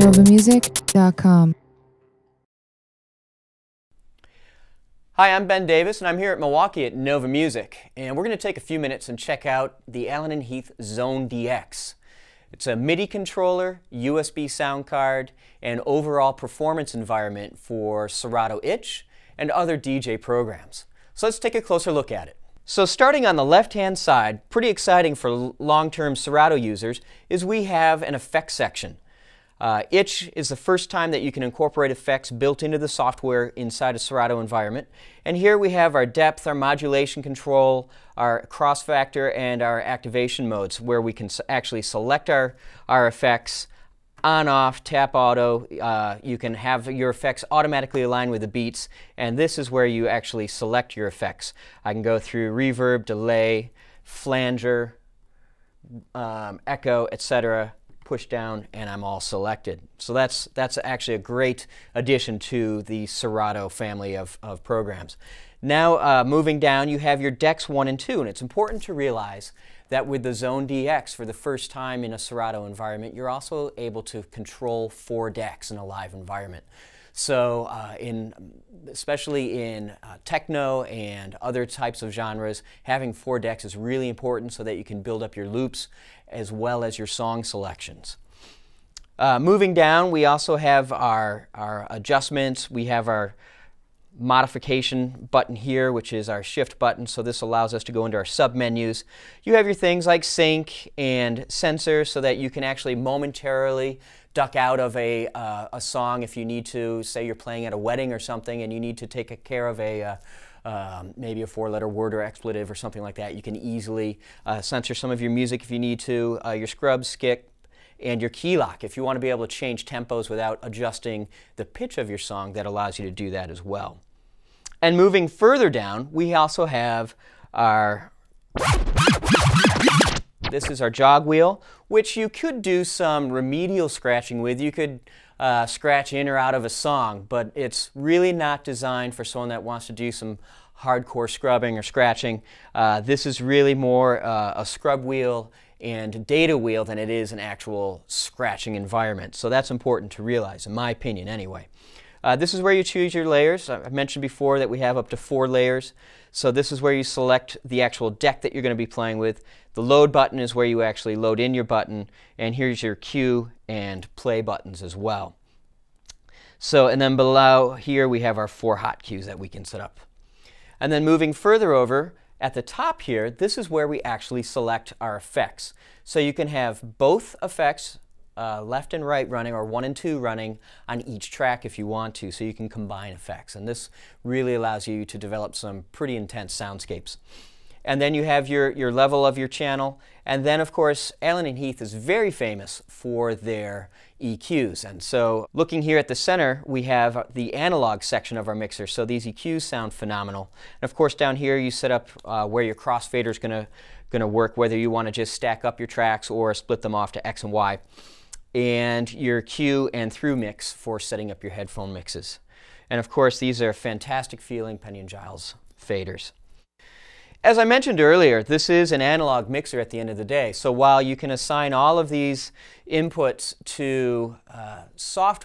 novamusic.com. Hi, I'm Ben Davis, and I'm here at Milwaukee at Nova Music, and we're going to take a few minutes and check out the Allen & Heath Xone DX. It's a MIDI controller, USB sound card, and overall performance environment for Serato Itch and other DJ programs. So let's take a closer look at it. So starting on the left-hand side, pretty exciting for long-term Serato users, is we have an effects section. Itch is the first time that you can incorporate effects built into the software inside a Serato environment. And here we have our depth, our modulation control, our crossfactor, and our activation modes where we can actually select our effects on, off, tap auto. You can have your effects automatically align with the beats, and this is where you actually select your effects. I can go through reverb, delay, flanger, echo, etc. Push down, and I'm all selected. So that's actually a great addition to the Serato family of programs. Now moving down, you have your decks 1 and 2, and it's important to realize that with the Xone DX, for the first time in a Serato environment, you're also able to control 4 decks in a live environment. So especially in techno and other types of genres, having 4 decks is really important so that you can build up your loops as well as your song selections. Moving down, we also have our adjustments. We have our modification button here, which is our shift button, so this allows us to go into our sub-menus. You have your things like sync and censor so that you can actually momentarily duck out of a song if you need to. Say you're playing at a wedding or something and you need to take care of maybe a 4-letter word or expletive or something like that. You can easily censor some of your music if you need to. Your scrub, skip, and your key lock if you want to be able to change tempos without adjusting the pitch of your song. That allows you to do that as well. And moving further down, we also have this is our jog wheel, which you could do some remedial scratching with. You could scratch in or out of a song, but it's really not designed for someone that wants to do some hardcore scrubbing or scratching. This is really more a scrub wheel and data wheel than it is an actual scratching environment. So that's important to realize, in my opinion anyway. This is where you choose your layers. I mentioned before that we have up to 4 layers. So this is where you select the actual deck that you're going to be playing with. The load button is where you actually load in your button, and here's your cue and play buttons as well. So, and then below here we have our 4 hotkeys that we can set up. And then moving further over, at the top here, this is where we actually select our effects. So you can have both effects, left and right running, or 1 and 2 running on each track if you want to, so you can combine effects. And this really allows you to develop some pretty intense soundscapes. And then you have your level of your channel. And then, of course, Allen & Heath is very famous for their EQs. And so looking here at the center, we have the analog section of our mixer. So these EQs sound phenomenal. And of course, down here you set up where your crossfader is going to work, whether you want to just stack up your tracks or split them off to X and Y. And your Q and through mix for setting up your headphone mixes. And of course, these are fantastic feeling Penny & Giles faders. As I mentioned earlier, this is an analog mixer at the end of the day. So while you can assign all of these inputs to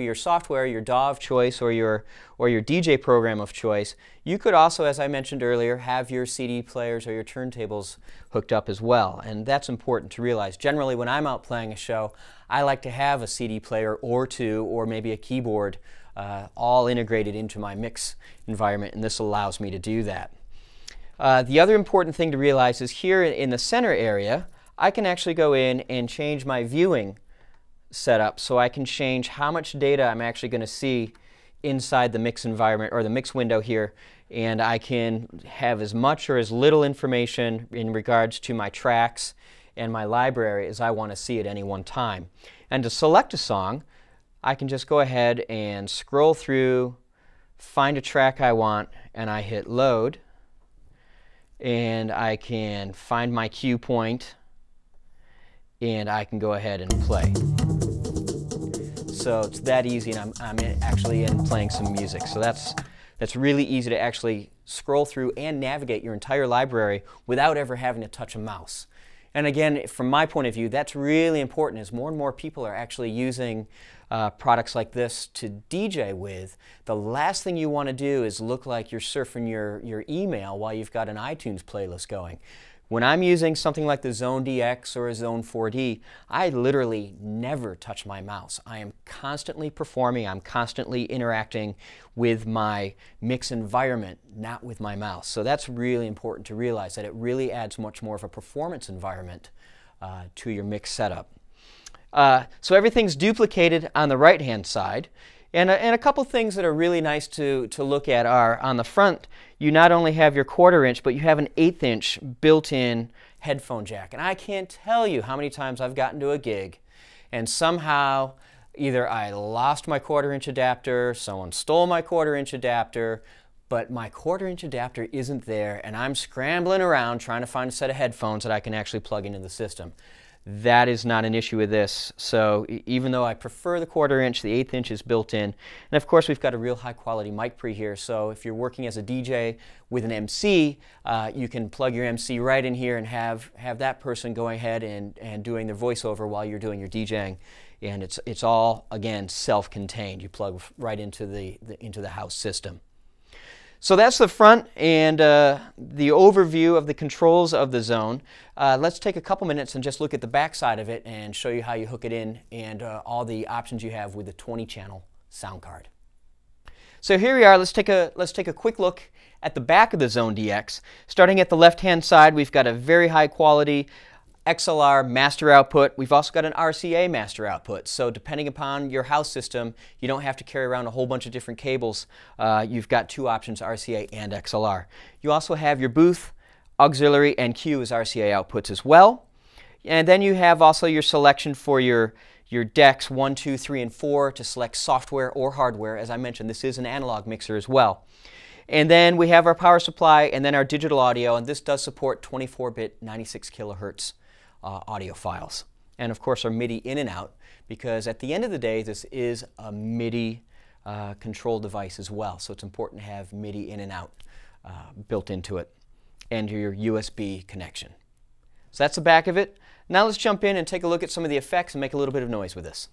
your software, your DAW of choice, or your DJ program of choice, you could also, as I mentioned earlier, have your CD players or your turntables hooked up as well. And that's important to realize. Generally, when I'm out playing a show, I like to have a CD player or 2, or maybe a keyboard, all integrated into my mix environment, and this allows me to do that. The other important thing to realize is here in the center area, I can actually go in and change my viewing setup, so I can change how much data I'm actually going to see inside the mix environment or the mix window here, and I can have as much or as little information in regards to my tracks and my library as I want to see at any one time. And to select a song, I can just go ahead and scroll through, find a track I want, and I hit load. And I can find my cue point, and I can go ahead and play. So it's that easy, and I'm actually playing some music. So that's really easy to actually scroll through and navigate your entire library without ever having to touch a mouse. And again, from my point of view, that's really important as more and more people are actually using products like this to DJ with. The last thing you want to do is look like you're surfing your email while you've got an iTunes playlist going. When I'm using something like the Xone DX or a Xone 4D, I literally never touch my mouse. I am constantly performing, I'm constantly interacting with my mix environment, not with my mouse. So that's really important to realize, that it really adds much more of a performance environment to your mix setup. So everything's duplicated on the right-hand side. And a couple things that are really nice to look at are, on the front, you not only have your 1/4 inch, but you have an 1/8 inch built-in headphone jack. And I can't tell you how many times I've gotten to a gig and somehow either I lost my 1/4 inch adapter, someone stole my 1/4 inch adapter, but my 1/4 inch adapter isn't there, and I'm scrambling around trying to find a set of headphones that I can actually plug into the system. That is not an issue with this. So even though I prefer the 1/4 inch, the 1/8 inch is built in. And of course, we've got a real high quality mic pre here. So if you're working as a DJ with an MC, you can plug your MC right in here and have that person go ahead and doing their voiceover while you're doing your DJing. And it's all, again, self-contained. You plug right into the house system. So that's the front and the overview of the controls of the Xone. Let's take a couple minutes and just look at the back side of it and show you how you hook it in and all the options you have with the 20-channel sound card. So here we are. Let's take a quick look at the back of the Xone DX. Starting at the left-hand side, we've got a very high quality XLR master output. We've also got an RCA master output. So depending upon your house system, you don't have to carry around a whole bunch of different cables. You've got two options, RCA and XLR. You also have your booth, auxiliary, and Q as RCA outputs as well. And then you have also your selection for your decks 1, 2, 3, and 4 to select software or hardware. As I mentioned, this is an analog mixer as well. And then we have our power supply and then our digital audio, and this does support 24-bit 96 kilohertz audio files. And of course our MIDI in and out, because at the end of the day this is a MIDI control device as well, so it's important to have MIDI in and out built into it, and your USB connection. So that's the back of it. Now let's jump in and take a look at some of the effects and make a little bit of noise with this.